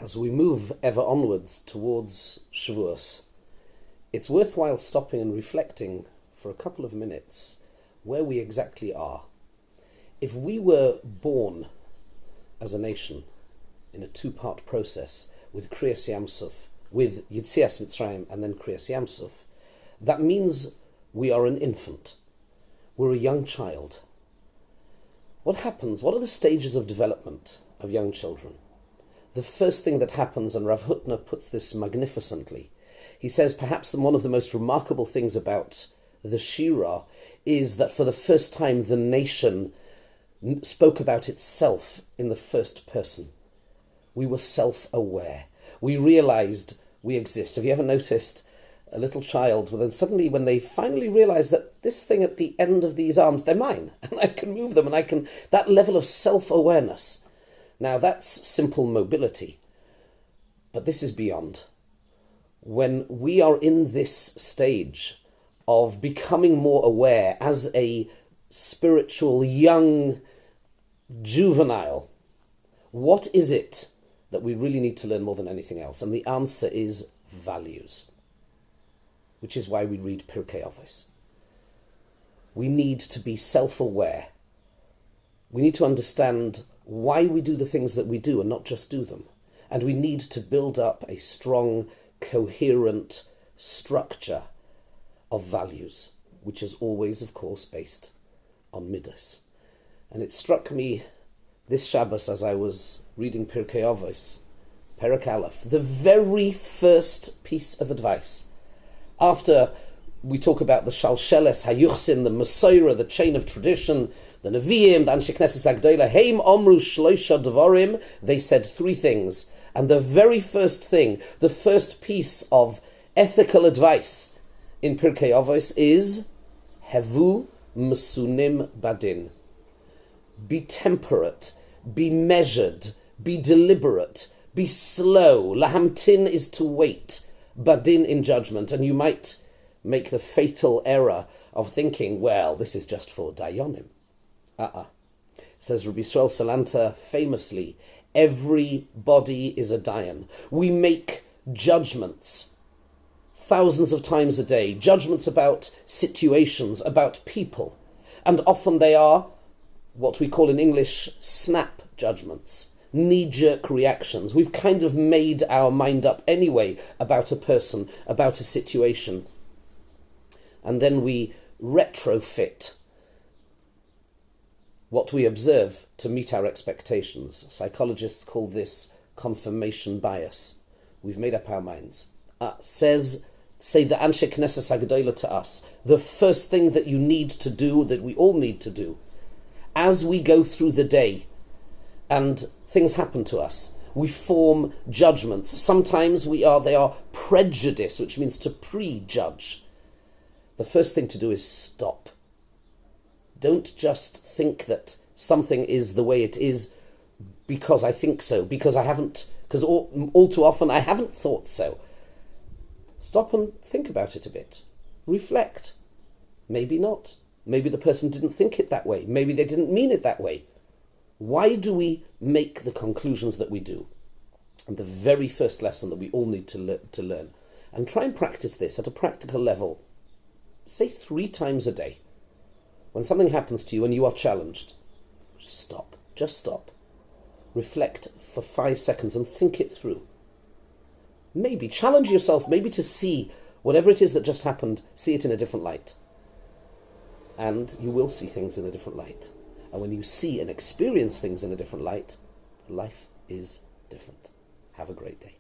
As we move ever onwards towards Shavuos, it's worthwhile stopping and reflecting for a couple of minutes where we exactly are. If we were born as a nation in a two-part process with Kriyas Yamsuf, with Yitzias Mitzrayim and then Kriyas Yamsuf, that means we are an infant. We're a young child. What happens? What are the stages of development of young children? The first thing that happens, and Rav Hutner puts this magnificently, he says perhaps one of the most remarkable things about the Shira is that for the first time the nation spoke about itself in the first person. We were self-aware. We realized we exist. Have you ever noticed a little child, well, then suddenly when they finally realize that this thing at the end of these arms, they're mine, and I can move them, and I can, that level of self-awareness. Now that's simple mobility, but this is beyond. When we are in this stage of becoming more aware as a spiritual young juvenile, what is it that we really need to learn more than anything else? And the answer is values, which is why we read Pirkei Avos. We need to be self-aware. We need to understand why we do the things that we do and not just do them. And we need to build up a strong, coherent structure of values, which is always, of course, based on Midas. And it struck me this Shabbos as I was reading Pirkei Avos, Perek Aleph, the very first piece of advice. After we talk about the Shalsheles Hayuchsin, the Masorah, the chain of tradition, the Nevi'im, the Anshe Knesset Agdola, Heim Omru Shloisha Devarim, they said three things. And the very first thing, the first piece of ethical advice in Pirkei Avos is Hevu Mesunim Badin. Be temperate, be measured, be deliberate, be slow. Lahamtin is to wait, Badin in judgment. And you might make the fatal error of thinking, well, this is just for Dayanim. Says Rabbi Yisrael Salanta famously, everybody is a Dayan. We make judgments thousands of times a day, judgments about situations, about people, and often they are what we call in English snap judgments, knee-jerk reactions. We've kind of made our mind up anyway about a person, about a situation, and then we retrofit what we observe to meet our expectations. Psychologists call this confirmation bias. We've made up our minds. Say the Anshe Knesset Agdola to us, the first thing that you need to do, that we all need to do, as we go through the day and things happen to us, we form judgments. Sometimes they are prejudice, which means to prejudge. The first thing to do is stop. Don't just think that something is the way it is because I think so, because all too often I haven't thought so. Stop and think about it a bit. Reflect. Maybe not. Maybe the person didn't think it that way. Maybe they didn't mean it that way. Why do we make the conclusions that we do? And the very first lesson that we all need to learn, and try and practice this at a practical level, say 3 times a day. When something happens to you and you are challenged, stop. Just stop. Reflect for 5 seconds and think it through. Maybe challenge yourself, maybe to see whatever it is that just happened, see it in a different light. And you will see things in a different light. And when you see and experience things in a different light, life is different. Have a great day.